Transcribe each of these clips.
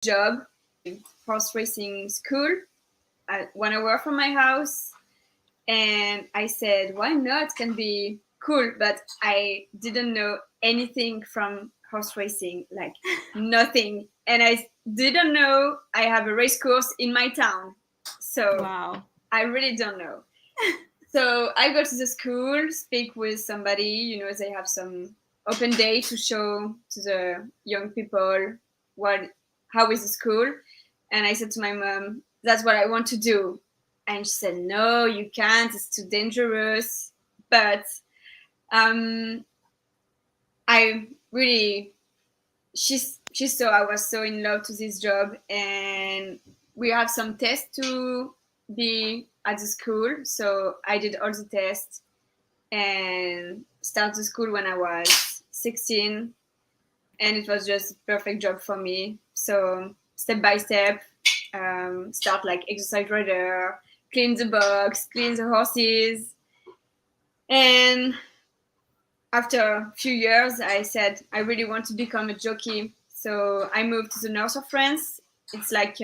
job, horse racing school, 1 hour from my house. And I said, why not? Can be cool. But I didn't know anything from horse racing, like nothing. And I didn't know I have a race course in my town. So Wow. I really don't know. So I go to the school, speak with somebody, they have some open day to show to the young people what how is the school. And I said to my mom, that's what I want to do. And she said, no, you can't, it's too dangerous. But um I really she saw I was so in love to this job, and we have some tests to be at the school. So I did all the tests and start the school when I was 16, and it was just a perfect job for me. So step by step, start like exercise rider, clean the box, clean the horses, and after a few years, I said I really want to become a jockey. So I moved to the north of France. It's like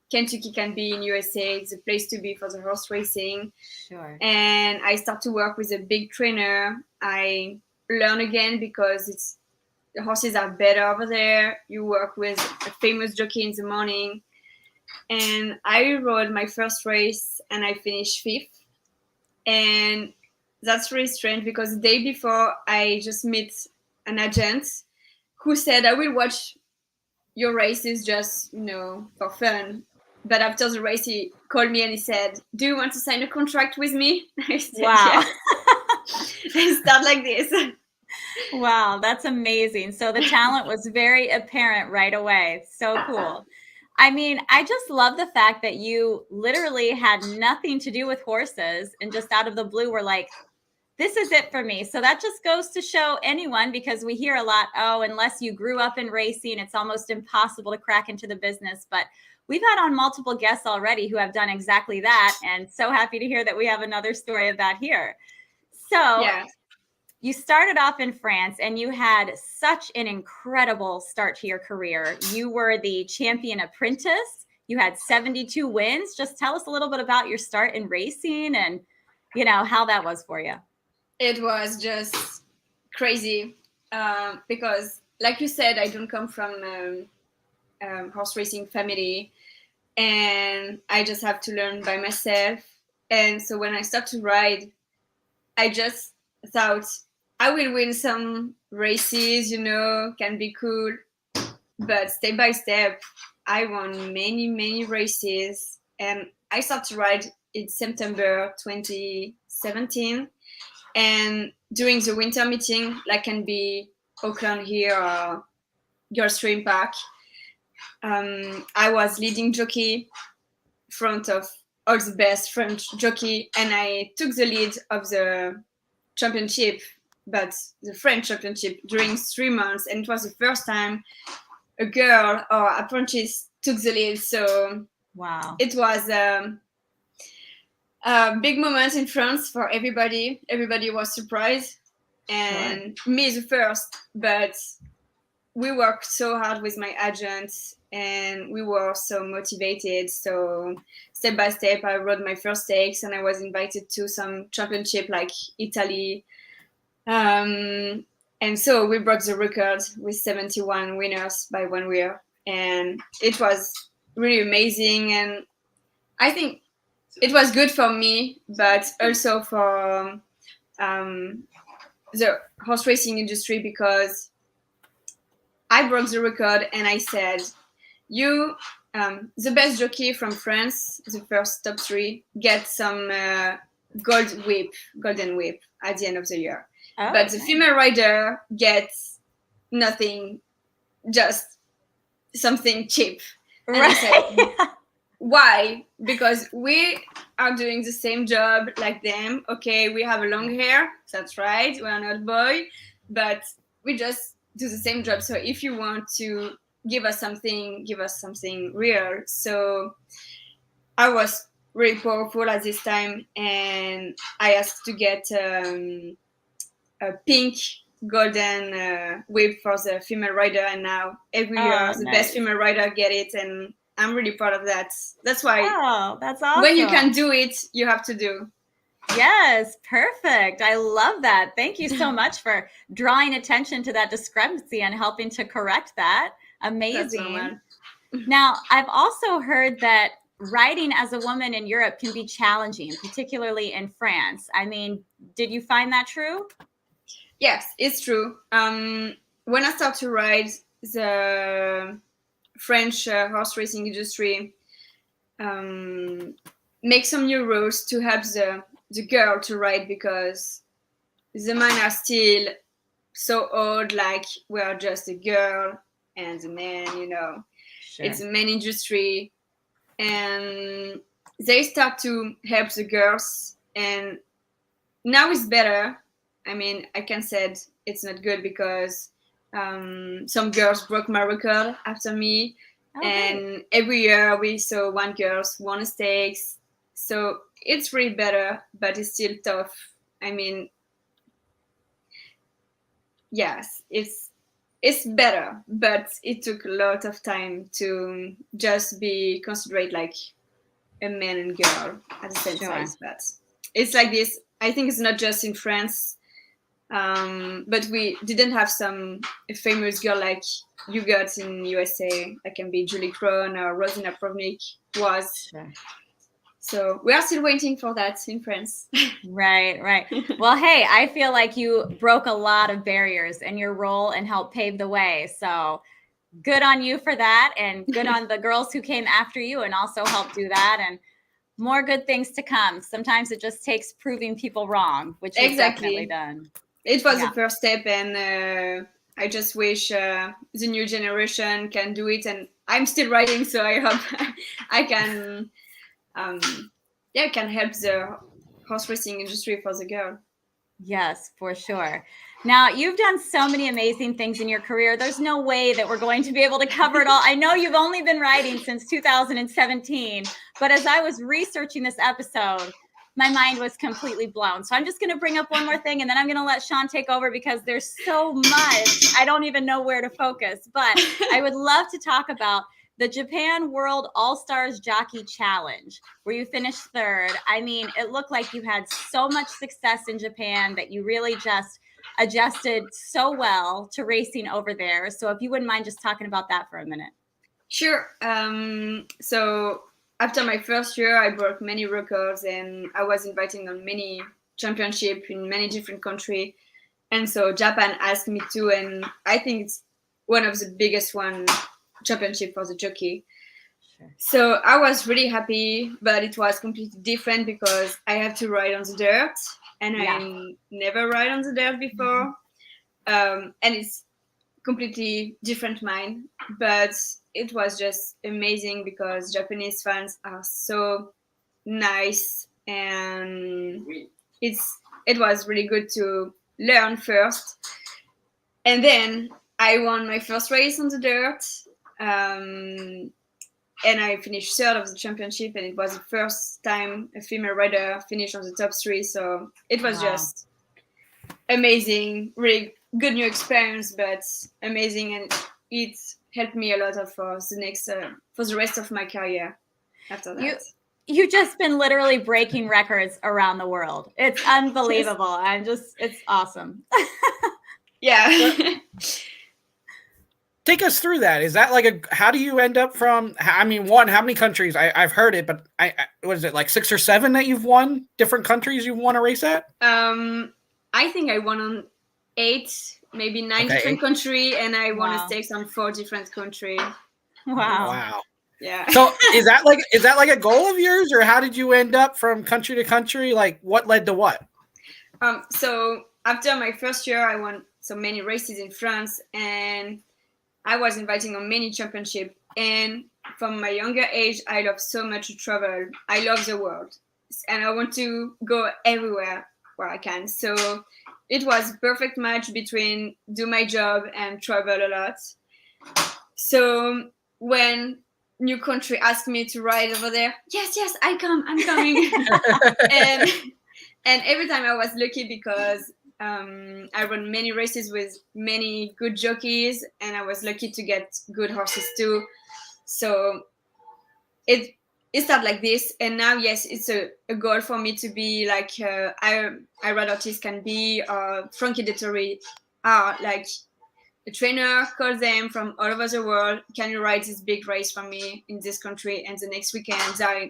Kentucky can be in USA. It's a place to be for the horse racing. Sure. And I start to work with a big trainer. I learn again because the horses are better over there. You work with a famous jockey in the morning. And I rode my first race and I finished fifth. And that's really strange because the day before I just met an agent who said, I will watch your races just, for fun. But after the race, he called me and he said, do you want to sign a contract with me? I said, Wow. yes. And start like this. Wow, that's amazing. So the talent was very apparent right away. So cool. I mean, I just love the fact that you literally had nothing to do with horses and just out of the blue were like, this is it for me. So that just goes to show anyone, because we hear a lot, oh, unless you grew up in racing, it's almost impossible to crack into the business. But we've had on multiple guests already who have done exactly that. And so happy to hear that we have another story of that here. So Yeah. you started off in France and you had such an incredible start to your career. You were the champion apprentice. You had 72 wins. Just tell us a little bit about your start in racing and, how that was for you. It was just crazy because, like you said, I don't come from horse racing family, and I just have to learn by myself. And so when I start to ride, I just thought I will win some races, can be cool. But step by step, I won many, many races. And I started to ride in September 2017. And during the winter meeting, like can be Auckland here or Gulfstream Park, I was leading jockey front of all the best French jockey, and I took the lead of the championship, but the French championship during 3 months, and it was the first time a girl or apprentice took the lead. So wow, it was a big moment in France for everybody. Everybody was surprised, sure. and me the first, but we worked so hard with my agents and we were so motivated. So step by step, I rode my first stakes and I was invited to some championship like Italy. And so we broke the record with 71 winners by 1 year. And it was really amazing. And I think it was good for me, but also for the horse racing industry, because I broke the record and I said, you, the best jockey from France, the first top three, get some golden whip at the end of the year. Oh, But the nice. female rider gets nothing, just something cheap. And I said, why? Because we are doing the same job like them. Okay, we have a long hair, that's right, we are not boy, but we just do the same job. So if you want to give us something real. So I was really powerful at this time, and I asked to get a pink golden whip for the female rider, and now every year Oh, the best nice. female rider get it, and I'm really proud of that. That's why Oh, that's when you awesome. can do it, you have to do. Yes, perfect. I love that. Thank you so much for drawing attention to that discrepancy and helping to correct that. That's Amazing. normal. Now, I've also heard that riding as a woman in Europe can be challenging, particularly in France. I mean, did you find that true? Yes, it's true. When I start to ride, the French horse racing industry make some new rules to help the girl to ride, because the men are still so old, like we are just a girl, and the men, Sure. it's a men industry, and they start to help the girls, and now it's better. I mean, I can say it's not good because some girls broke my record after me, and every year we saw one girl won a stakes. So it's really better, but it's still tough. I mean, yes, it's better, but it took a lot of time to just be considered like a man and girl at the same size. But it's like this. I think it's not just in France, but we didn't have some famous girl like you got in USA. That can be Julie Krohn or Rosina Provnik was. Sure. So we are still waiting for that in France. Right, right. Well, hey, I feel like you broke a lot of barriers in your role and helped pave the way. So good on you for that, and good on the girls who came after you and also helped do that, and more good things to come. Sometimes it just takes proving people wrong, which you've definitely done. It was the first step, and I just wish the new generation can do it. And I'm still writing, so I hope I can, can help the horse racing industry for the girl. Yes, for sure. Now, you've done so many amazing things in your career. There's no way that we're going to be able to cover it all. I know you've only been riding since 2017, but as I was researching this episode, my mind was completely blown. So I'm just going to bring up one more thing, and then I'm going to let Sean take over because there's so much. I don't even know where to focus, but I would love to talk about the Japan World All-Stars Jockey Challenge, where you finished third. I mean, it looked like you had so much success in Japan that you really just adjusted so well to racing over there. So if you wouldn't mind just talking about that for a minute. Sure. So after my first year, I broke many records, and I was invited on many championships in many different countries. And so Japan asked me to, and I think it's one of the biggest championship for the jockey. Sure. So I was really happy, but it was completely different because I had to ride on the dirt, and I never ride on the dirt before. And it's completely different mind, but it was just amazing because Japanese fans are so nice, and it was really good to learn first. And then I won my first race on the dirt, and I finished third of the championship, and it was the first time a female rider finished on the top three. So it was just amazing, really good new experience, but amazing, and it helped me a lot for the rest of my career after that. You've just been literally breaking records around the world. It's unbelievable. Yes. It's awesome. Yeah. Take us through that. Is that how do you end up from, I mean, how many countries? I've heard it, but was it like 6 or 7 that you've won? Different countries you've won a race at? I think I won on 8, maybe 9 different countries, and I won a stakes on 4 different countries. Wow. Yeah. So is that like a goal of yours, or how did you end up from country to country? Like what led to what? So after my first year, I won so many races in France, and I was inviting on many championships. And from my younger age, I love so much to travel. I love the world, and I want to go everywhere where I can. So it was a perfect match between do my job and travel a lot. So when new country asked me to ride over there, yes, I'm coming. and every time I was lucky because I run many races with many good jockeys, and I was lucky to get good horses too. So it started like this, and now yes, it's a goal for me to be like I ride artist can be, Frankie Dettori are like a trainer calls them from all over the world. Can you ride this big race for me in this country? And the next weekend they're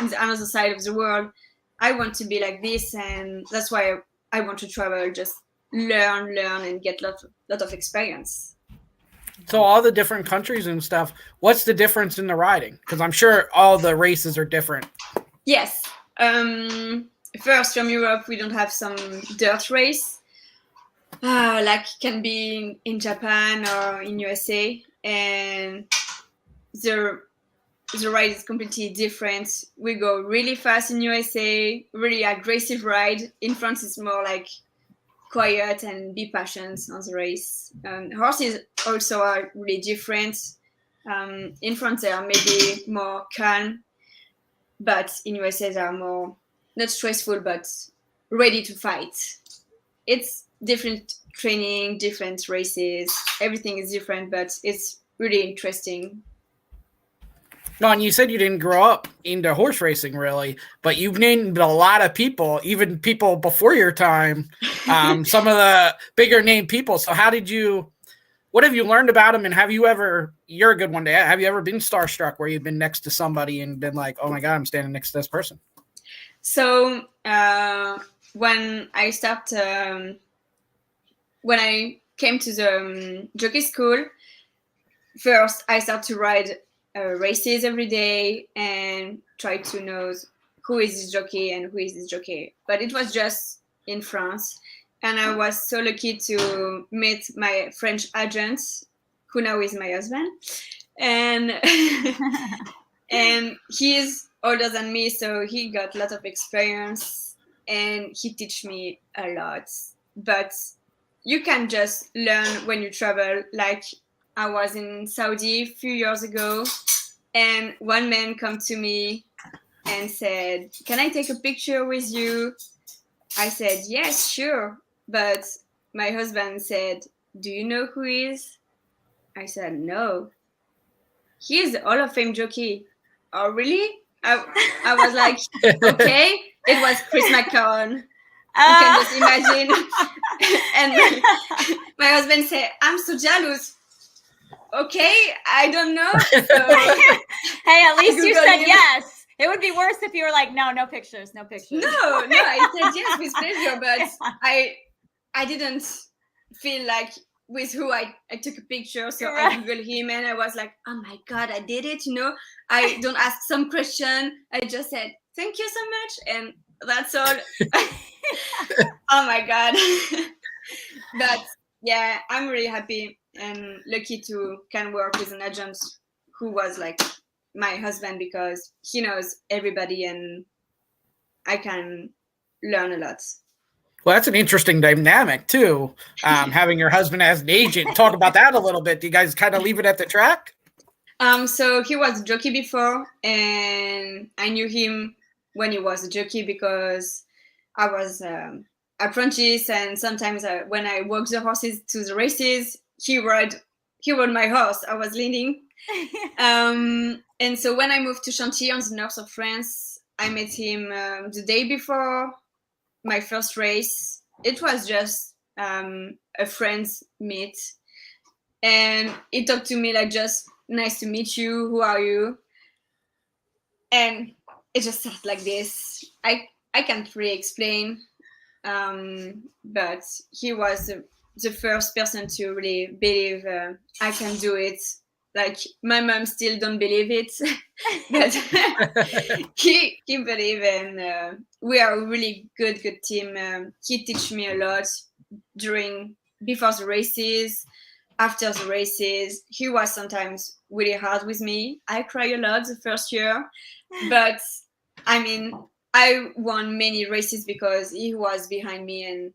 in the other side of the world. I want to be like this, and that's why I want to travel, just learn, and get lot of experience. So all the different countries and stuff, what's the difference in the riding? Because I'm sure all the races are different. Yes. First, from Europe, we don't have some dirt race, like can be in Japan or in USA, and the ride is completely different. We go really fast in USA, really aggressive ride. In France, it's more like quiet and be patient on the race. Horses also are really different. In France, they are maybe more calm, but in USA, they are more not stressful, but ready to fight. It's different training, different races. Everything is different, but it's really interesting. No, and you said you didn't grow up into horse racing, really, but you've named a lot of people, even people before your time, some of the bigger name people. So what have you learned about them? And have you ever, you're a good one to ask, have you ever been starstruck where you've been next to somebody and been like, oh my God, I'm standing next to this person? So when I came to the jockey school, first I started to ride races every day and try to know who is this jockey and who is this jockey. But it was just in France. And I was so lucky to meet my French agent, who now is my husband. And and he is older than me, so he got a lot of experience and he teach me a lot. But you can just learn when you travel. Like I was in Saudi a few years ago, and one man come to me and said, "Can I take a picture with you?" I said, "Yes, sure." But my husband said, "Do you know who he is?" I said, "No." "He is the Hall of Fame jockey." "Oh, really?" I was like, okay. It was Chris McCown. You can just imagine. And my husband said, "I'm so jealous." Okay, I don't know. So hey, at least you said yes. It would be worse if you were like, no pictures, no pictures. No, I said yes with pleasure, but I didn't feel like with who I took a picture. So right. I Googled him and I was like, oh my God, I did it. I don't ask some question. I just said, thank you so much. And that's all. Oh my God. But yeah, I'm really happy and lucky to can work with an agent who was like my husband, because he knows everybody and I can learn a lot. Well, that's an interesting dynamic too. Having your husband as an agent. Talk about that a little bit. Do you guys kind of leave it at the track? So he was a jockey before, and I knew him when he was a jockey because I was apprentice, and sometimes when I walked the horses to the races, he rode my horse. I was leading. And so when I moved to Chantilly on the north of France, I met him the day before my first race. It was just a friend's meet, and he talked to me like, just nice to meet you, who are you? And it just started like this. I can't really explain, but he was the first person to really believe I can do it. Like my mom still don't believe it, but he believe, and we are a really good team. He teach me a lot before the races, after the races. He was sometimes really hard with me. I cry a lot the first year, but I mean, I won many races because he was behind me, and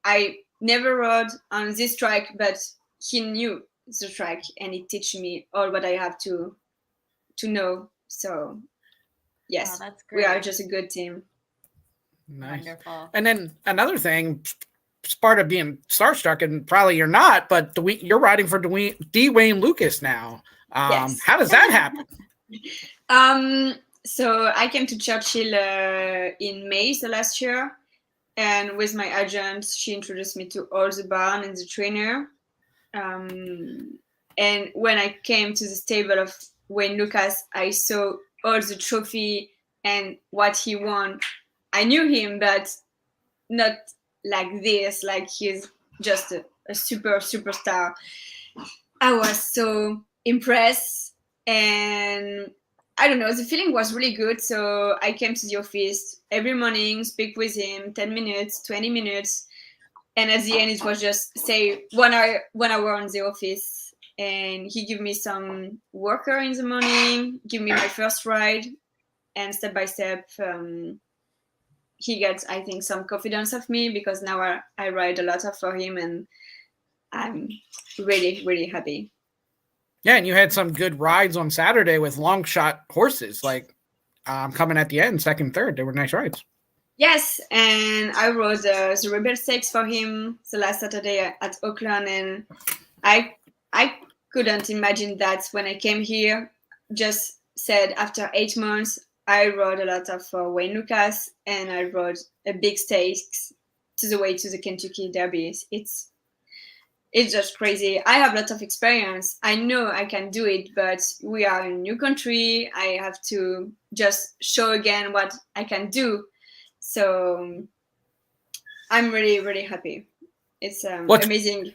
I never rode on this track, but he knew the track and he teach me all what I have to know. So yes, that's great. We are just a good team. Nice. Wonderful. And then another thing, part of being starstruck, and probably you're not, but you're riding for Dwayne Lucas now. Yes. How does that happen? So I came to Churchill in May, so last year, and with my agent, she introduced me to all the barn and the trainer. And when I came to the stable of Wayne Lucas, I saw all the trophy and what he won. I knew him, but not like this. Like he's just a superstar. I was so impressed, and I don't know, the feeling was really good. So I came to the office every morning, speak with him 10 minutes, 20 minutes. And at the end, it was just say 1 hour in the office. And he gave me some worker in the morning, give me my first ride. And step by step, he gets, I think, some confidence of me, because now I ride a lot for him, and I'm really, really happy. Yeah, and you had some good rides on Saturday with long shot horses, like coming at the end, second, third. They were nice rides. Yes, and I rode the Rebel Stakes for him the last Saturday at Auckland, and I couldn't imagine that when I came here. Just said after 8 months, I rode a lot of Wayne Lucas, and I rode a big stakes to the way to the Kentucky Derby. It's just crazy. I have a lot of experience. I know I can do it, but we are in a new country. I have to just show again what I can do. So I'm really, really happy. It's amazing.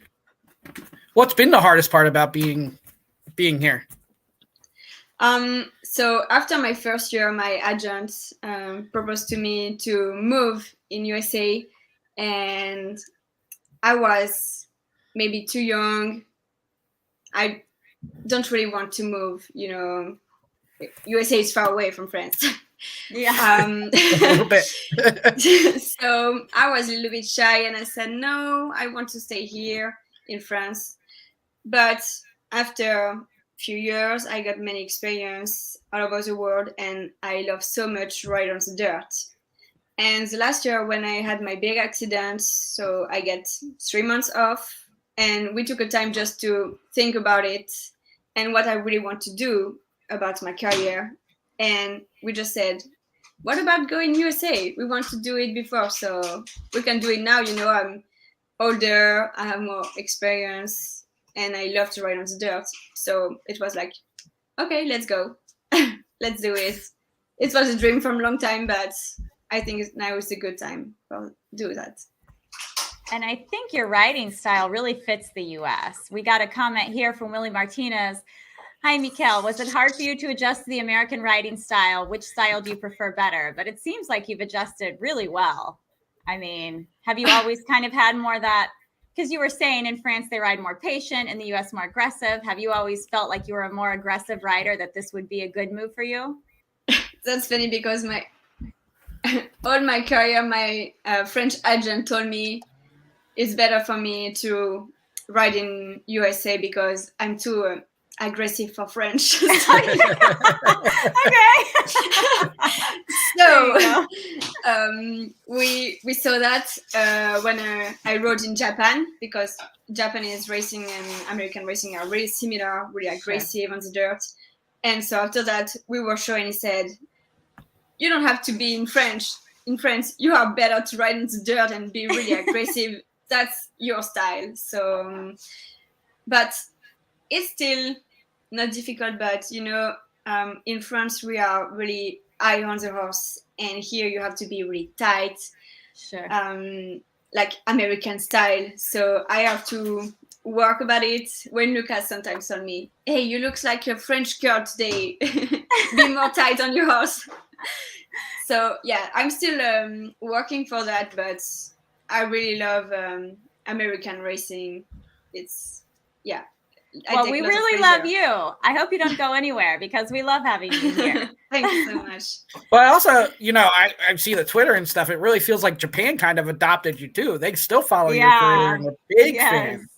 What's been the hardest part about being here? So after my first year, my agent proposed to me to move in USA, and I was maybe too young. I don't really want to move. USA is far away from France. Yeah. A little bit. So I was a little bit shy, and I said, no, I want to stay here in France. But after a few years, I got many experience all over the world, and I love so much ride on the dirt. And the last year when I had my big accident, so I get 3 months off, and we took a time just to think about it and what I really want to do about my career. And we just said, what about going USA? We want to do it before, so we can do it now. I'm older, I have more experience, and I love to ride on the dirt. So it was like, okay, let's go. Let's do it. It was a dream from a long time, but I think now is a good time to do that. And I think your riding style really fits the U.S. We got a comment here from Willie Martinez. Hi, Mickaelle. Was it hard for you to adjust to the American riding style? Which style do you prefer better? But it seems like you've adjusted really well. I mean, have you always kind of had more that, because you were saying in France they ride more patient, in the U.S. more aggressive. Have you always felt like you were a more aggressive rider, that this would be a good move for you? That's funny, because all my career, my French agent told me it's better for me to ride in USA because I'm too aggressive for French. Okay. So we saw that when I rode in Japan, because Japanese racing and American racing are really similar, really aggressive on the dirt. And so after that, we were showing, he said, you don't have to be in France. You are better to ride in the dirt and be really aggressive. That's your style. So, but it's still not difficult. But in France we are really high on the horse, and here you have to be really tight, like American style. So I have to work about it. When Lucas sometimes told me, "Hey, you look like a French girl today. Be more tight on your horse." So yeah, I'm still working for that, but I really love American racing. It's Well, we really love you. I hope you don't go anywhere, because we love having you here. Thank you so much. Well, also, I see the Twitter and stuff. It really feels like Japan kind of adopted you too. They still follow your career and are big fans.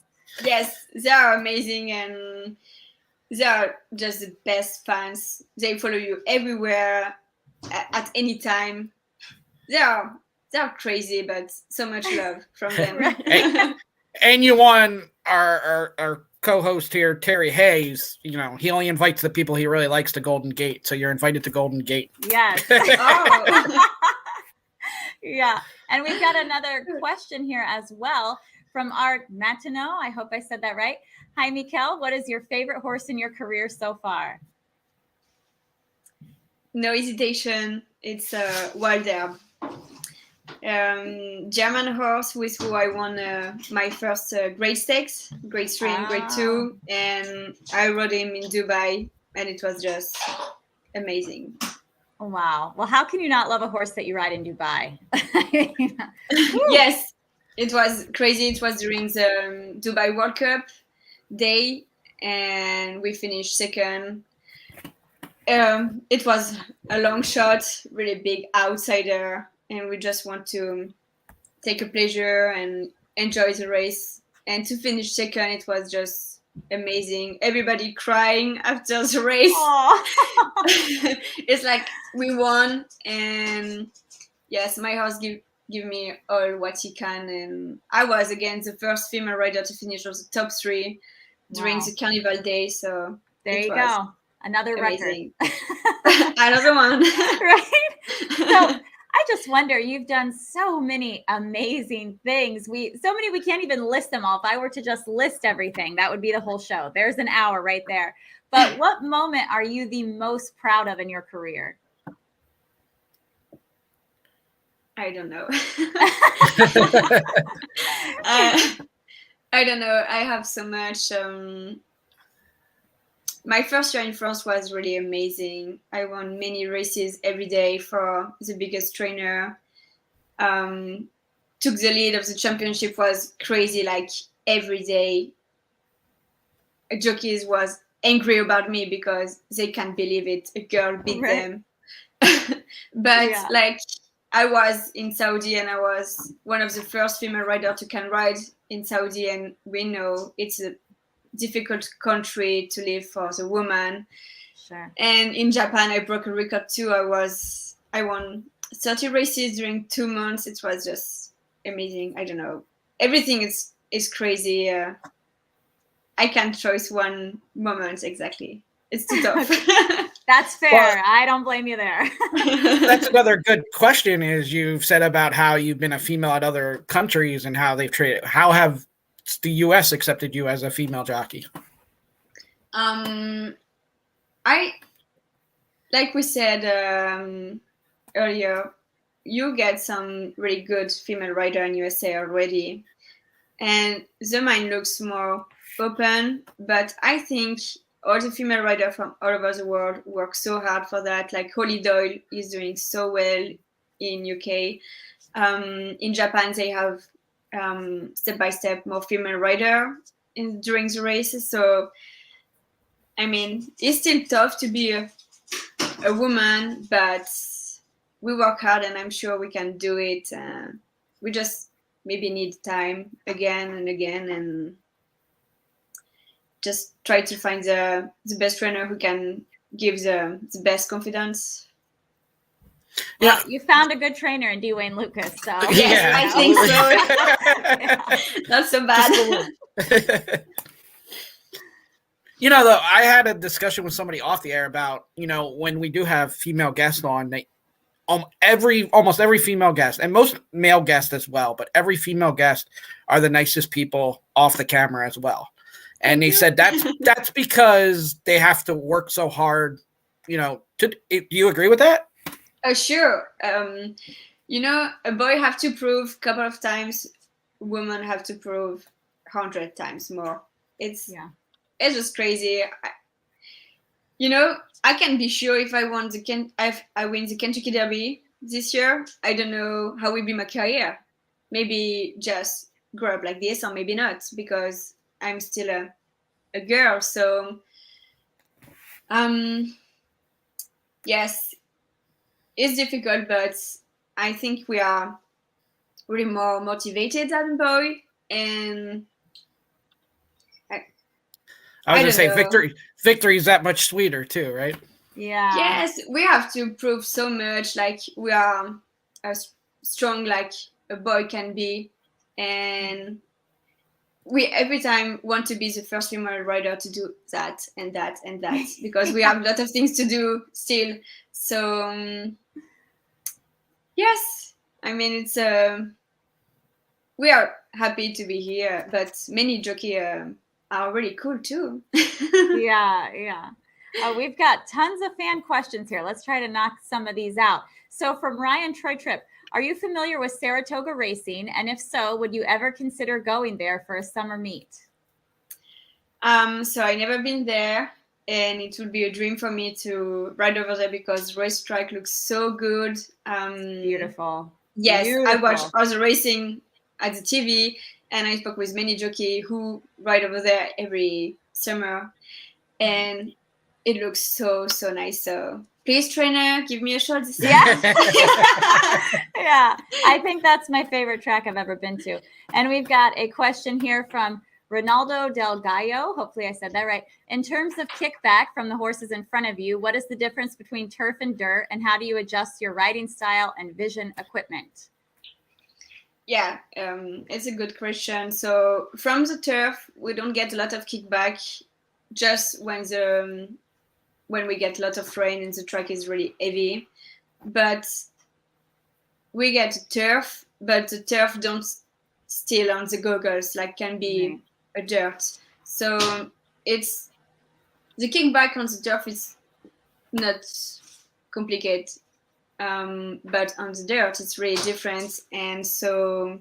Yes, they are amazing, and they are just the best fans. They follow you everywhere, at any time. They are they're crazy, but so much love from them. And you won our co-host here, Terry Hayes. You know, he only invites the people he really likes to Golden Gate, so you're invited to Golden Gate. Yes. Oh. Yeah. And we've got another question here as well from Art Matineau. I hope I said that right. Hi, Mickaelle. What is your favorite horse in your career so far? No hesitation. It's Wild Herb. German horse with who I won my first grade stakes, grade 3 and grade 2, and I rode him in Dubai, and it was just amazing. Wow. Well, how can you not love a horse that you ride in Dubai? Yes, it was crazy. It was during the Dubai World Cup day, and we finished second. It was a long shot, really big outsider, and we just want to take a pleasure and enjoy the race. And to finish second, it was just amazing. Everybody crying after the race. It's like we won, and yes, my horse give me all what he can, and I was again the first female rider to finish on the top 3 during the carnival day. So there you go, another amazing. record. Another one. Right. So I just wonder, you've done so many amazing things. We can't even list them all. If I were to just list everything, that would be the whole show. There's an hour right there. But what moment are you the most proud of in your career? I don't know. I don't know. I have so much. My first year in France was really amazing. I won many races every day for the biggest trainer. Took the lead of the championship, was crazy. Like every day, jockeys was angry about me because they can't believe it. A girl beat them. But like I was in Saudi, and I was one of the first female riders to can ride in Saudi, and we know it's a difficult country to live for the woman. Sure. And in Japan, I broke a record too. I won 30 races during 2 months. It was just amazing. I don't know. Everything is crazy. I can't choose one moment exactly. It's too tough. That's fair. Well, I don't blame you there. That's another good question. Is you've said about how you've been a female at other countries and how they've treated. How have the U.S. accepted you as a female jockey? I, like we said earlier, you get some really good female rider in USA already, and the mine looks more open. But I think all the female riders from all over the world work so hard for that. Like Holly Doyle is doing so well in UK. In Japan, they have step by step more female rider during the races. So, I mean, it's still tough to be a woman, but we work hard, and I'm sure we can do it. We just maybe need time again and again, and just try to find the best trainer who can give the best confidence. Well, you found a good trainer in Dwayne Lucas, so yes, I think so. Not so bad. You know, though, I had a discussion with somebody off the air about, you know, when we do have female guests on, they almost every female guest, and most male guests as well, but every female guest are the nicest people off the camera as well. And they said that's because they have to work so hard, you know. Do you agree with that? Sure. You know, a boy have to prove a couple of times, women have to prove 100 times more. It's just crazy. You know, I can be sure if I win the Kentucky Derby this year, I don't know how will be my career. Maybe just grow up like this, or maybe not, because I'm still a girl. So, yes, it's difficult, but I think we are really more motivated than boy. And I was going to say victory is that much sweeter too, right? Yeah. Yes, we have to prove so much. Like we are strong like a boy can be, and we every time want to be the first female rider to do that and that and that because we have a lot of things to do still. So yes, I mean it's we are happy to be here, but many jockey are really cool too. Yeah. We've got tons of fan questions here. Let's try to knock some of these out. So from Ryan Troy Tripp, are you familiar with Saratoga Racing? And if so, would you ever consider going there for a summer meet? So I never been there, and it would be a dream for me to ride over there because racetrack looks so good. Beautiful. Yes, Beautiful. I watch other racing at the TV, and I spoke with many jockey who ride over there every summer, and it looks so nice. So please, trainer, give me a shot this Yeah. yeah. I think that's my favorite track I've ever been to. And we've got a question here from Ronaldo Del Gallo. Hopefully I said that right. In terms of kickback from the horses in front of you, what is the difference between turf and dirt, and how do you adjust your riding style and vision equipment? Yeah, it's a good question. So from the turf, we don't get a lot of kickback, just when we get a lot of rain and the track is really heavy. But we get turf, but the turf don't still on the goggles like can be a dirt. So it's the kickback on the turf is not complicated, but on the dirt it's really different. And so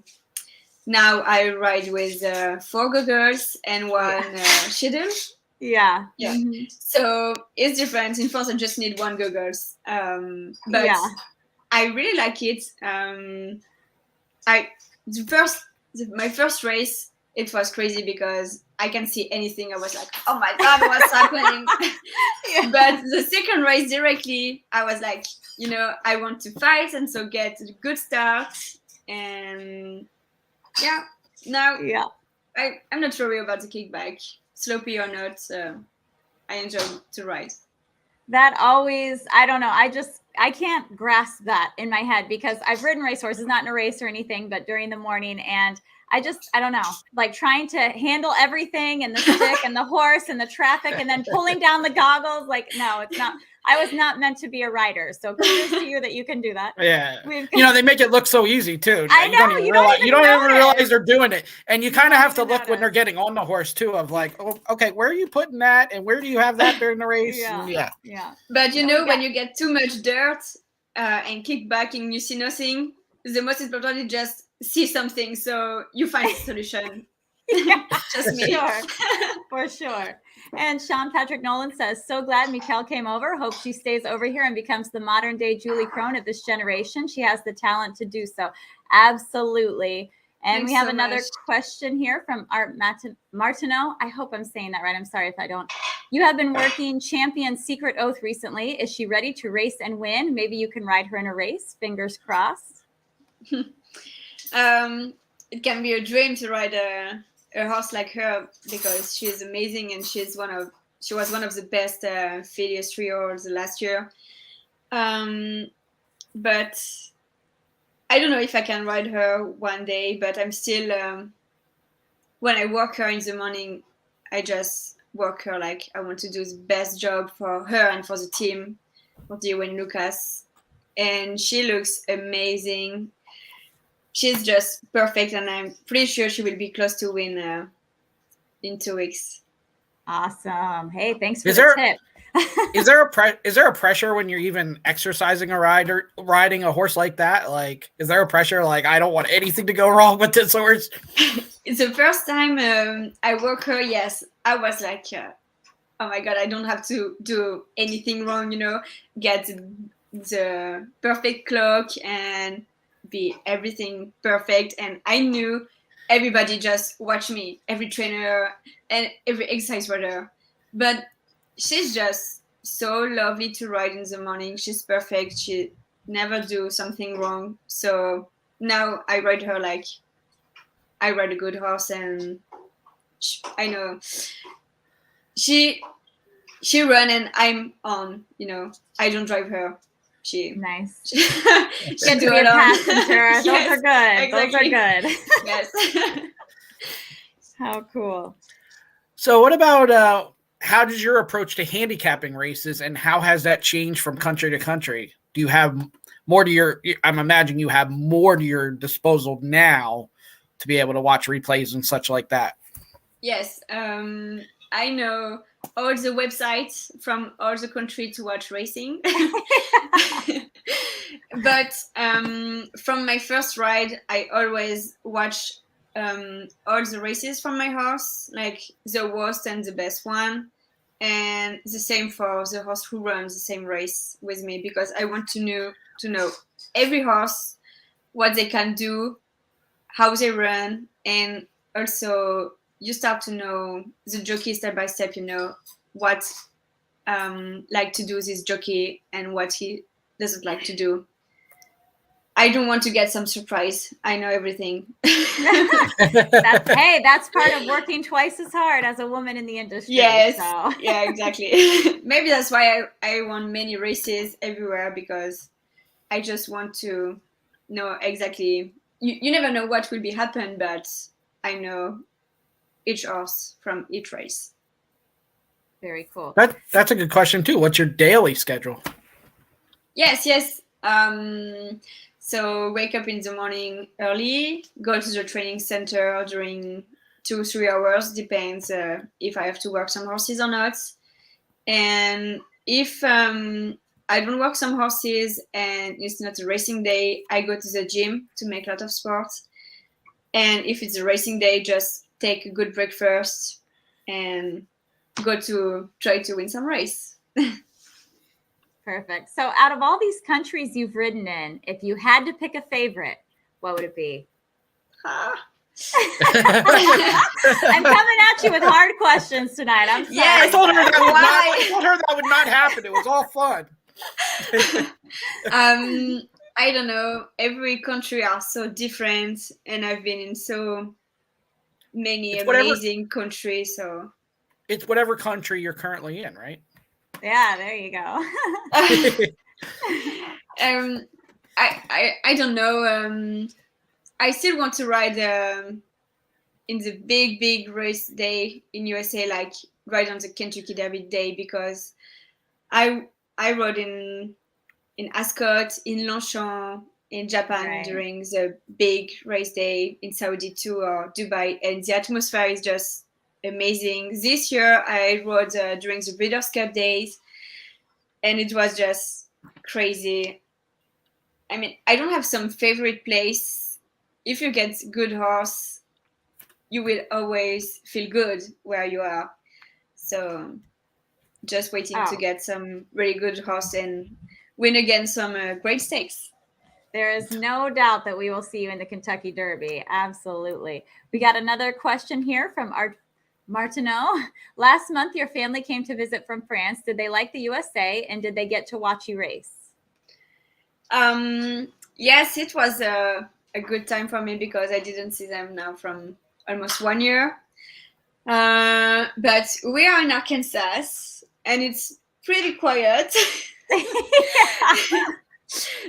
now I ride with 4 goggles and one schedule. Yeah. Mm-hmm. So it's different. In France, I just need 1 goggles. But I really like it. My first race, it was crazy because I can see anything. I was like, oh my God, what's happening? But the second race directly, I was like, I want to fight and so get a good start. And now I'm not worried about the kickback, slopey or not. I enjoy to ride. That always, I don't know. I can't grasp that in my head because I've ridden racehorses, not in a race or anything, but during the morning. And I don't know, like trying to handle everything and the stick and the horse and the traffic and then pulling down the goggles. Like, no, it's not. I was not meant to be a rider. So kudos to you that you can do that. Yeah. They make it look so easy too. I know. You don't even realize they're doing it. And you kind of have to look when they're getting on the horse too of like, oh, okay, where are you putting that? And where do you have that during the race? Yeah. But when you get too much dirt and kickback and you see nothing, the most important is just see something. So you find a solution. Just me. For sure. And Sean Patrick Nolan says, so glad Mickaelle came over. Hope she stays over here and becomes the modern day Julie Crone of this generation. She has the talent to do so. Absolutely. And Thanks we have so another much. question here from Art Martineau. I hope I'm saying that right. I'm sorry if I don't. You have been working Champion Secret Oath recently. Is she ready to race and win? Maybe you can ride her in a race. Fingers crossed. It can be a dream to ride a horse like her because she's amazing and she was one of the best Phileas 3-year-olds last year. But I don't know if I can ride her one day, but I'm still when I work her in the morning, I just work her like I want to do the best job for her and for the team, for Dio and Lucas. And she looks amazing. She's just perfect, and I'm pretty sure she will be close to win in 2 weeks. Awesome. Hey, thanks for the tip. Is there a pressure when you're even exercising riding a horse like that? Like, is there a pressure like I don't want anything to go wrong with this horse? It's the first time I work her. Yes, I was like, oh my God, I don't have to do anything wrong. Get the perfect clock and be everything perfect. And I knew everybody just watch me, every trainer and every exercise rider. But she's just so lovely to ride in the morning. She's perfect. She never do something wrong. So now I ride her like I ride a good horse, and I know she run and I'm on. I don't drive her. She Nice. she Get to do be a it on. passenger. Those Yes, are good. exactly. Those are good. Yes. How cool. So what about how does your approach to handicapping races, and how has that changed from country to country? Do you have more to your, I'm imagining you have more to your disposal now to be able to watch replays and such like that. Yes, I know all the websites from all the country to watch racing. But from my first ride, I always watch all the races from my horse, like the worst and the best one. And the same for the horse who runs the same race with me, because I want to know every horse, what they can do, how they run, and also you start to know the jockey step by step. You know what like to do this jockey and what he doesn't like to do. I don't want to get some surprise. I know everything. That's part of working twice as hard as a woman in the industry. Yes, so. yeah, exactly. Maybe that's why I won many races everywhere, because I just want to know exactly. You never know what will be happen, but I know each horse from each race. Very cool. That's a good question too. What's your daily schedule? Yes. So wake up in the morning early, go to the training center during 2-3 hours, depends if I have to work some horses or not. And if I don't work some horses and it's not a racing day, I go to the gym to make a lot of sports. And if it's a racing day, just take a good breakfast and go to try to win some race. Perfect. So out of all these countries you've ridden in, if you had to pick a favorite, what would it be? Ah. I'm coming at you with hard questions tonight. I'm sorry. Yes. I told her that would not happen. It was all fun. I don't know. Every country are so different, and I've been in so many amazing countries. So it's whatever country you're currently in, right? Yeah, there you go. I don't know. I still want to ride in the big race day in USA, like ride on the Kentucky Derby day, because I rode in Ascot, in Longchamp, in Japan, Right. during the big race day, in Saudi too, or Dubai, and the atmosphere is just amazing. This year I rode during the Breeders' Cup days, and it was just crazy. I mean, I don't have some favorite place. If you get good horse, you will always feel good where you are. So just waiting to get some really good horse and win again some great stakes. There is no doubt that we will see you in the Kentucky Derby. Absolutely. We got another question here from Martineau. Last month, your family came to visit from France. Did they like the USA, and did they get to watch you race? Yes, it was a good time for me, because I didn't see them now from almost 1 year. But we are in Arkansas, and it's pretty quiet.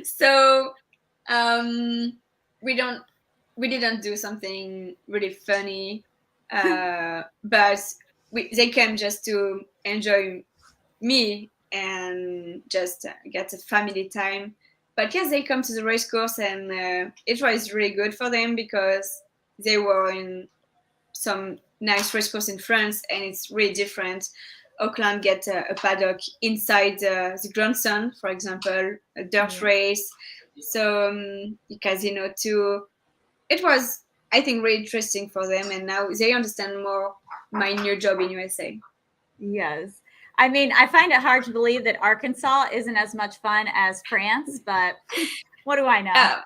So we didn't do something really funny, but they came just to enjoy me and just get a family time. But yes, they come to the race course, and it was really good for them, because they were in some nice race course in France, and it's really different. Auckland get a paddock inside the grandson, for example, a dirt race. So the casino too. It was, I think, really interesting for them, and now they understand more my new job in USA. Yes. I mean, I find it hard to believe that Arkansas isn't as much fun as France, but what do I know?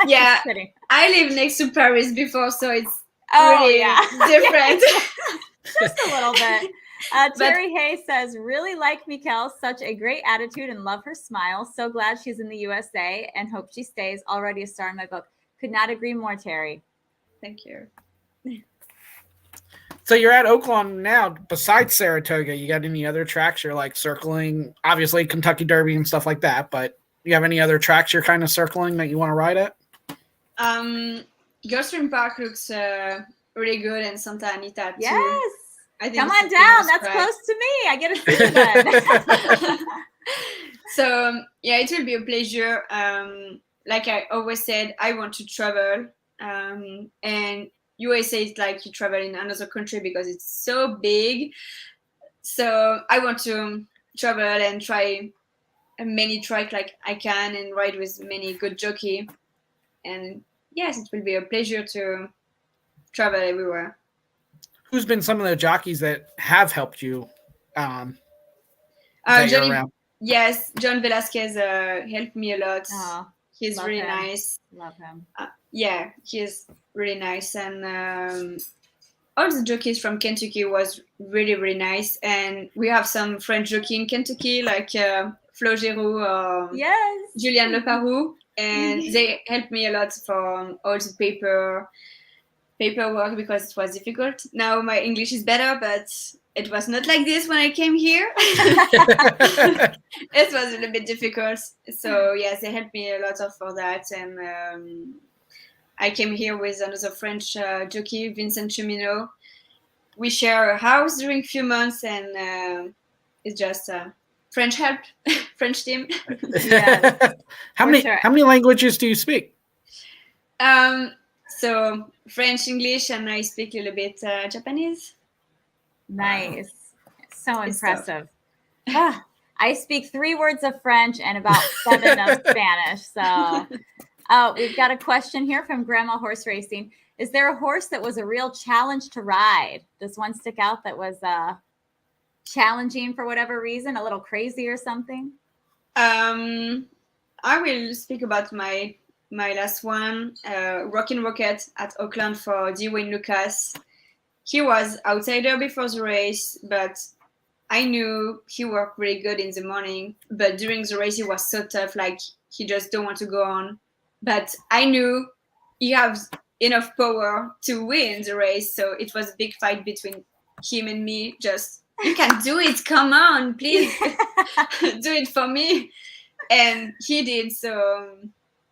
Yeah, I lived next to Paris before, so it's really different. Just a little bit. Terry Hay says, really like Mickaelle, such a great attitude and love her smile. So glad she's in the USA and hope she stays. Already a star in my book. Could not agree more, Terry. Thank you. So you're at Oakland now. Besides Saratoga, you got any other tracks you're like circling? Obviously Kentucky Derby and stuff like that, but You have any other tracks you're kind of circling that you want to ride at? Gulfstream Park looks really good, and Santa Anita too. Yes. I think Come it's on a down. famous That's track. close to me. I get to see you then. So yeah, it will be a pleasure. Like I always said, I want to travel, and USA is like you travel in another country because it's so big. So I want to travel and try many track like I can and ride with many good jockey. And yes, it will be a pleasure to travel everywhere. Who's been some of the jockeys that have helped you that you're Johnny, around? yes, John Velasquez helped me a lot. Oh, He's love really him. nice. Love him. Yeah, he is really nice, and all the jockeys from Kentucky was really really nice. And we have some French jockey in Kentucky like Flo Giroux or Yes. Julian Leparoux, and they helped me a lot for all the paperwork because it was difficult. Now my English is better, but it was not like this when I came here. It was a little bit difficult. So yes, they helped me a lot for that, and I came here with another French jockey, Vincent Chumino. We share a house during a few months, and it's just French help, French team. Yes, how for many sure. how many languages do you speak? So French, English, and I speak a little bit Japanese. Nice. So It's tough. impressive. I speak 3 words of French and about 7 of Spanish. So we've got a question here from Grandma Horse Racing. Is there a horse that was a real challenge to ride? Does one stick out that was challenging for whatever reason, a little crazy or something? I will speak about my last one, Rockin' Rocket at Auckland for Dwayne Lucas. He was outsider before the race, but I knew he worked really good in the morning. But during the race, he was so tough, like he just don't want to go on. But I knew he has enough power to win the race, so it was a big fight between him and me. Just you can do it, come on, please do it for me. And he did. So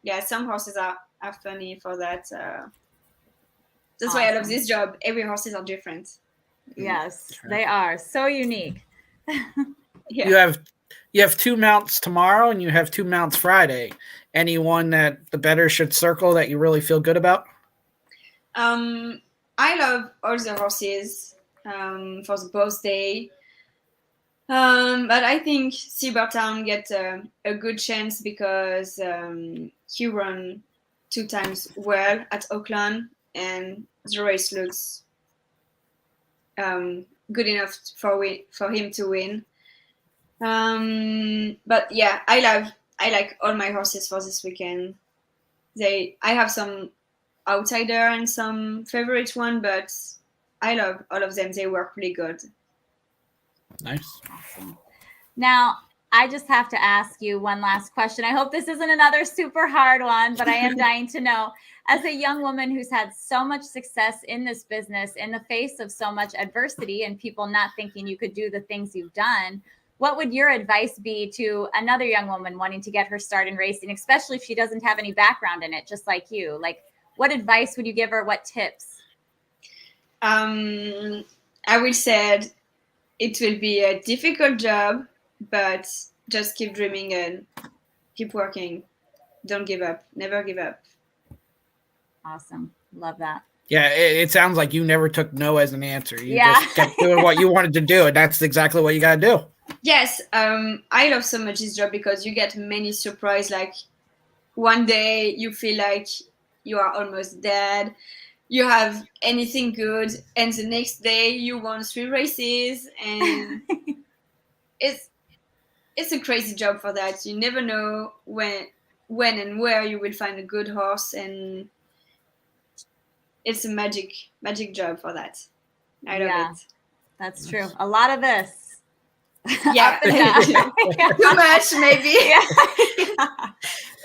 yeah, some horses are funny for that. That's why I love Awesome. this job. Every horses are different. Yes, they are so unique. Yeah. You have 2 mounts tomorrow and you have 2 mounts Friday. Anyone that the better should circle that you really feel good about? I love all the horses for the both day. But I think Silvertown get a good chance because he ran 2 times well at Auckland, and the race looks good enough for him to win. But yeah, I like all my horses for this weekend. I have some outsider and some favorite one, but I love all of them. They work really good. Nice. Awesome. Now, I just have to ask you one last question. I hope this isn't another super hard one, but I am dying to know. As a young woman who's had so much success in this business in the face of so much adversity and people not thinking you could do the things you've done, what would your advice be to another young woman wanting to get her start in racing, especially if she doesn't have any background in it, just like you? Like, what advice would you give her? What tips? I will say it will be a difficult job, but just keep dreaming and keep working. Don't give up. Never give up. Awesome. Love that. Yeah, it sounds like you never took no as an answer. You just kept doing what you wanted to do, and that's exactly what you got to do. Yes, I love so much this job because you get many surprises. Like one day you feel like you are almost dead. You have anything good, and the next day you won 3 races, and it's a crazy job for that. You never know when and where you will find a good horse, and it's a magic job for that. I love it. That's true. A lot of this. Yeah. Too much maybe. Yeah.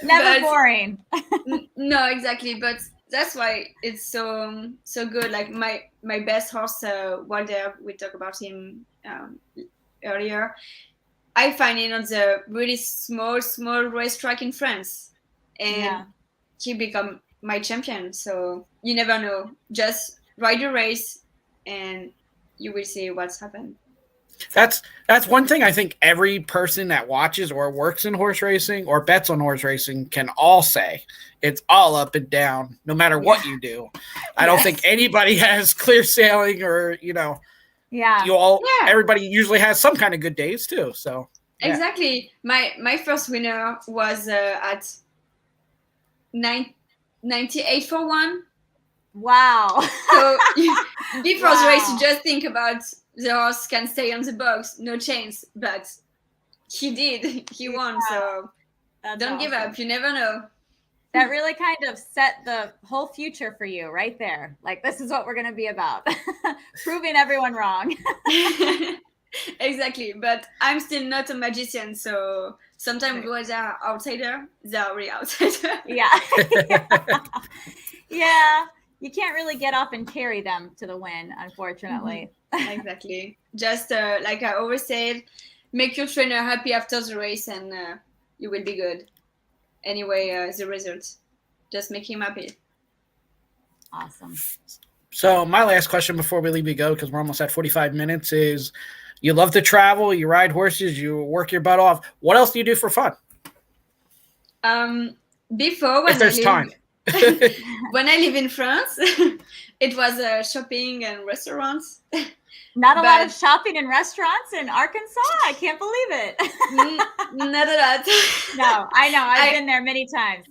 Never boring. No, exactly. But that's why it's so good. Like my best horse, Walter, we talked about him earlier. I find it on the really small racetrack in France, and he become my champion. So you never know. Just ride a race, and you will see what's happened. That's one thing I think every person that watches or works in horse racing or bets on horse racing can all say. It's all up and down, no matter what you do. I don't think anybody has clear sailing, or everybody usually has some kind of good days too. So exactly, my first winner was at 98 for 1. Wow. So before the race, you just think about the horse can stay on the box, no chance. But he did. He won. So don't give up. You never know. That really kind of set the whole future for you right there. Like, this is what we're going to be about. Proving everyone wrong. Exactly. But I'm still not a magician. So sometimes when they are outsider, they are really outsider. Yeah. Yeah. You can't really get up and carry them to the win, unfortunately. Exactly. Just like I always said, make your trainer happy after the race, and you will be good. Anyway, the results, just make him happy. Awesome. So my last question before we leave you go, because we're almost at 45 minutes, is you love to travel, you ride horses, you work your butt off. What else do you do for fun? Before, when if there's time. When I live in France, it was shopping and restaurants. Not a lot of shopping and restaurants in Arkansas. I can't believe it. Not a lot. No, I know. I've been there many times.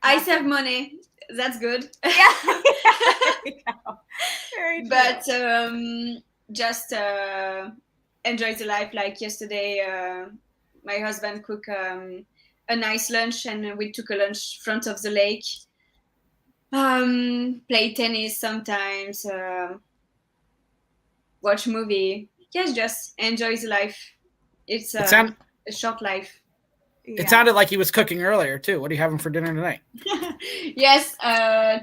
I save money. That's good. Yeah. Very true. But just enjoy the life. Like yesterday, my husband cooked a nice lunch, and we took a lunch in front of the lake. Play tennis sometimes. Watch movie. Yes, just enjoy the life. It's a short life. It sounded like he was cooking earlier too. What are you having for dinner tonight? Yes,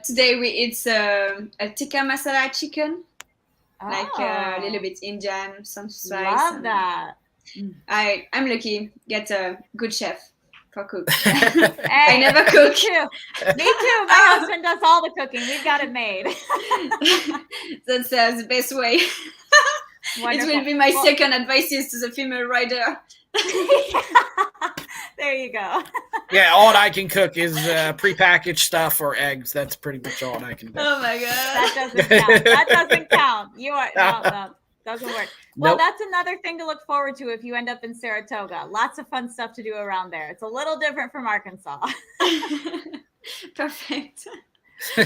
today we eat a tikka masala chicken, like a little bit Indian, some spice. Love that. I'm lucky. Get a good chef for cook. I never cook. Me too. My husband does all the cooking. We've got it made. That's the best way. Wonderful. It will be my second advice to the female rider. There you go. Yeah, all I can cook is prepackaged stuff or eggs. That's pretty much all I can do. Oh my god, that doesn't count. That doesn't count. You are no, doesn't work. Well, that's another thing to look forward to if you end up in Saratoga. Lots of fun stuff to do around there. It's a little different from Arkansas. Perfect.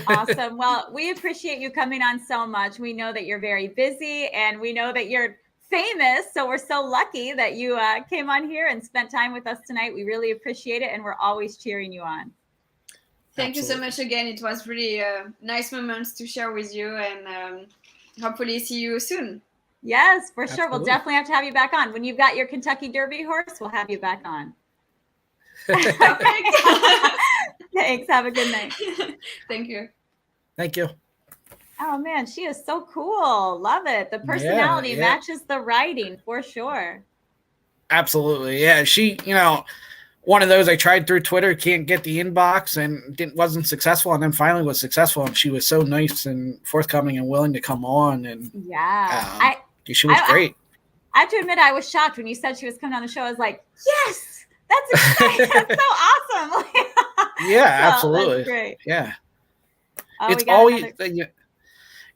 Awesome. Well, we appreciate you coming on so much. We know that you're very busy, and we know that you're famous. So we're so lucky that you came on here and spent time with us tonight. We really appreciate it, and we're always cheering you on. Thank you so much again. It was really nice moments to share with you, and hopefully see you soon. Yes, for sure. We'll definitely have to have you back on. When you've got your Kentucky Derby horse, we'll have you back on. Thanks. Have a good night. Thank you. Thank you. Oh, man, she is so cool. Love it. The personality matches the writing for sure. Absolutely. Yeah, she, one of those I tried through Twitter, can't get the inbox, and wasn't successful, and then finally was successful, and she was so nice and forthcoming and willing to come on. And she was great. I have to admit, I was shocked when you said she was coming on the show. I was like, yes, that's exciting. That's so awesome. Yeah, absolutely. That's great. Yeah.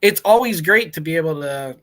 It's always great to be able to,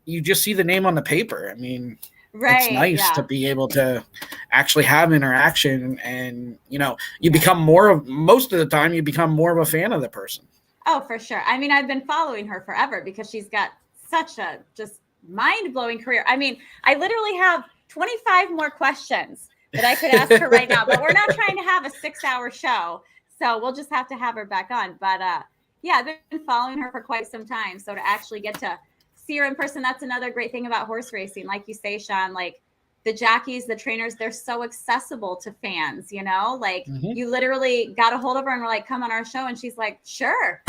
you just see the name on the paper. I mean, it's nice to be able to actually have interaction, and, you become most of the time, you become more of a fan of the person. Oh, for sure. I mean, I've been following her forever because she's got such a just mind-blowing career. I mean, I literally have 25 more questions that I could ask her right now, but we're not trying to have a 6-hour show. So we'll just have to have her back on. But I've been following her for quite some time. So to actually get to see her in person, that's another great thing about horse racing. Like you say, Sean, like the jockeys, the trainers, they're so accessible to fans, like you literally got a hold of her and were like, come on our show. And she's like, sure.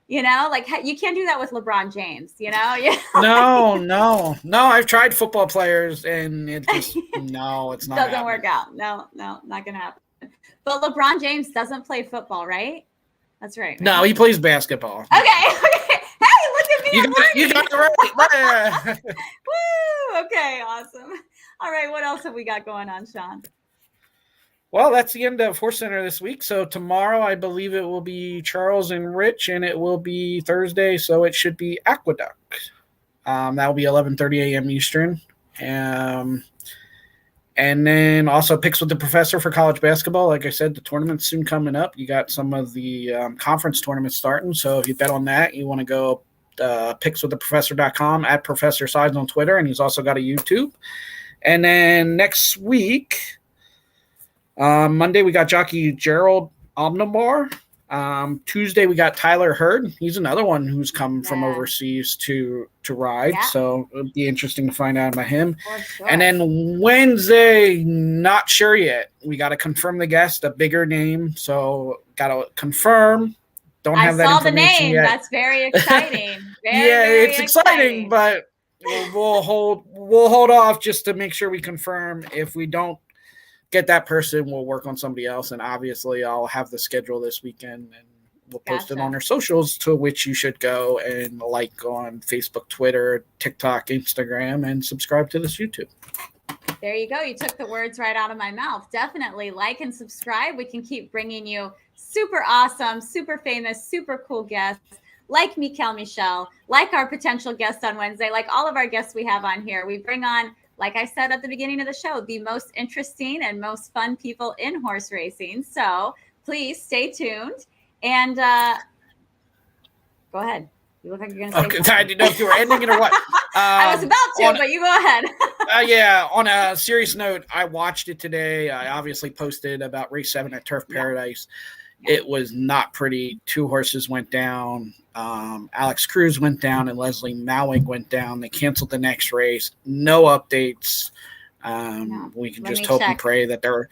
You know, like you can't do that with LeBron James, you know? Yeah. No. I've tried football players and it just, no, it's not doesn't happening. work out. No, not going to happen. But LeBron James doesn't play football, right? That's right. No, he plays basketball. Okay. Hey, look at me. You got it right. Woo. Okay, awesome. All right, what else have we got going on, Sean? Well, that's the end of Horse Center this week. So tomorrow, I believe it will be Charles and Rich, and it will be Thursday, so it should be Aqueduct. That will be 11:30 a.m. Eastern. And then also Picks with the Professor for college basketball. Like I said, the tournament's soon coming up. You got some of the conference tournaments starting. So if you bet on that, you want to go pickswiththeprofessor.com, at Professor Sides on Twitter, and he's also got a YouTube. And then next week, Monday, we got jockey Gerald Omnibar. Tuesday, we got Tyler Hurd. He's another one who's come from overseas to ride. Yeah. So it'll be interesting to find out about him. Sure. And then Wednesday, not sure yet. We got to confirm the guest, a bigger name. So got to confirm. Don't have that information yet. I saw the name. That's very exciting. Very it's exciting, but we'll hold off just to make sure we confirm. If we don't get that person, we'll work on somebody else, and obviously I'll have the schedule this weekend and we'll post it on our socials, to which you should go and like on Facebook, Twitter, TikTok, Instagram, and subscribe to this YouTube. There you go. You took the words right out of my mouth. Definitely like and subscribe. We can keep bringing you super awesome, super famous, super cool guests like Mickaelle Michel, like our potential guest on Wednesday, like all of our guests we have on here. We bring on, like I said at the beginning of the show, the most interesting and most fun people in horse racing. So please stay tuned and go ahead. You look like you're going to say something. I didn't know if you were ending it or what. I was about to, but you go ahead. Yeah, on a serious note, I watched it today. I obviously posted about race 7 at Turf Paradise. Yeah. It was not pretty. 2 horses went down. Alex Cruz went down and Leslie Mowing went down. They canceled the next race. No updates. We can just hope and pray that they're.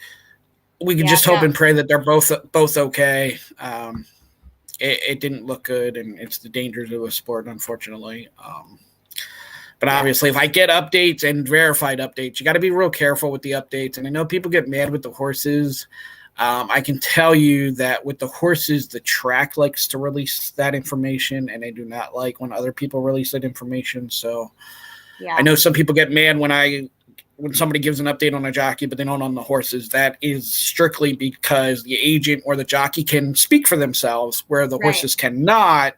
We can just hope and pray that they're both okay. It didn't look good, and it's the dangers of the sport, unfortunately. But obviously, if I get updates and verified updates, you got to be real careful with the updates. And I know people get mad with the horses. I can tell you that with the horses, the track likes to release that information, and they do not like when other people release that information. So I know some people get mad when somebody gives an update on a jockey, but they don't on the horses. That is strictly because the agent or the jockey can speak for themselves, where the horses cannot.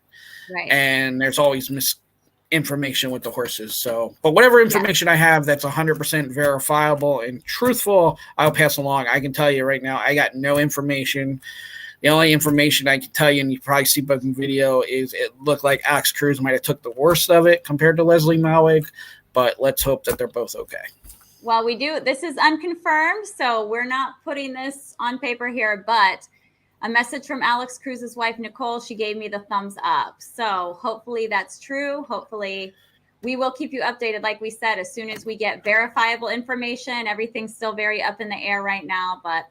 Right. And there's always misinformation with the horses. So, but whatever information I have that's 100% verifiable and truthful, I'll pass along. I can tell you right now, I got no information. The only information I can tell you, and you probably see by the video, is it looked like Alex Cruz might have took the worst of it compared to Leslie Mowing, but let's hope that they're both okay. Well, this is unconfirmed, so we're not putting this on paper here, but a message from Alex Cruz's wife, Nicole, she gave me the thumbs up. So hopefully that's true. Hopefully we will keep you updated. Like we said, as soon as we get verifiable information, everything's still very up in the air right now, but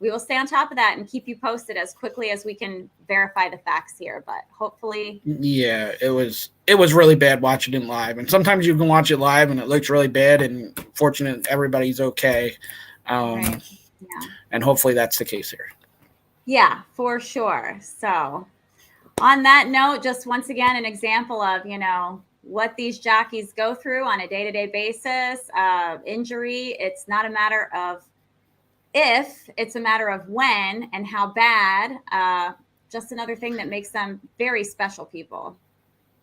we will stay on top of that and keep you posted as quickly as we can verify the facts here. But hopefully. Yeah, it was really bad watching it live. And sometimes you can watch it live and it looks really bad, and fortunate everybody's okay. And hopefully that's the case here. Yeah, for sure. So on that note, just once again, an example of, what these jockeys go through on a day-to-day basis. Injury, it's not a matter of if, it's a matter of when and how bad. Just another thing that makes them very special people.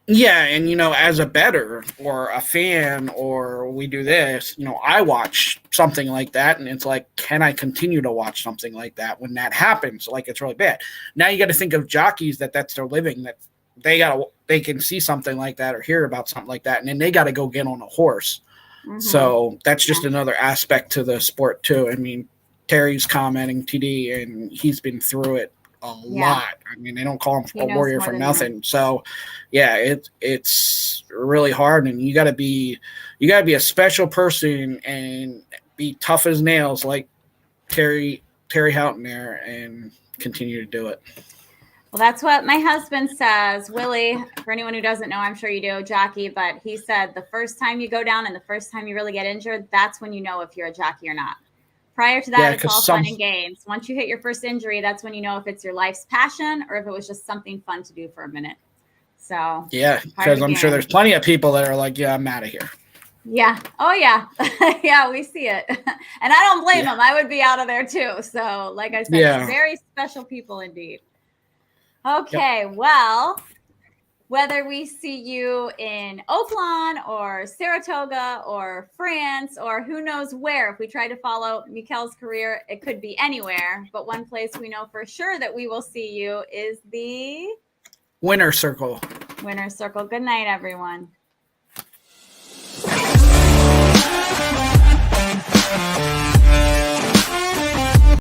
Yeah, and as a bettor or a fan, or we do this, I watch something like that, and it's like, can I continue to watch something like that when that happens? Like, it's really bad. Now you got to think of jockeys that's their living, that they can see something like that or hear about something like that, and then they got to go get on a horse. Mm-hmm. So that's just another aspect to the sport too. I mean, Terry's commenting TD, and he's been through it a lot. I mean, they don't call him a warrior for nothing. So yeah, it's really hard, and you gotta be a special person and be tough as nails like Terry Houghton there, and continue to do it. Well, that's what my husband says. Willie, for anyone who doesn't know, I'm sure you do, jockey, but he said the first time you go down and the first time you really get injured, that's when you know if you're a jockey or not. Prior to that, Yeah, it's all fun and games. Once you hit your first injury, that's when you know if it's your life's passion or if it was just something fun to do for a minute. So yeah, because I'm sure there's plenty of people that are like, yeah, I'm out of here. Yeah. Oh, yeah. Yeah, we see it. And I don't blame them. I would be out of there too. So, like I said, very special people indeed. Okay. Yep. Well, whether we see you in Oakland or Saratoga or France or who knows where, if we try to follow Mickaelle's career, it could be anywhere. But one place we know for sure that we will see you is the Winner's Circle. Winner's Circle. Good night, everyone.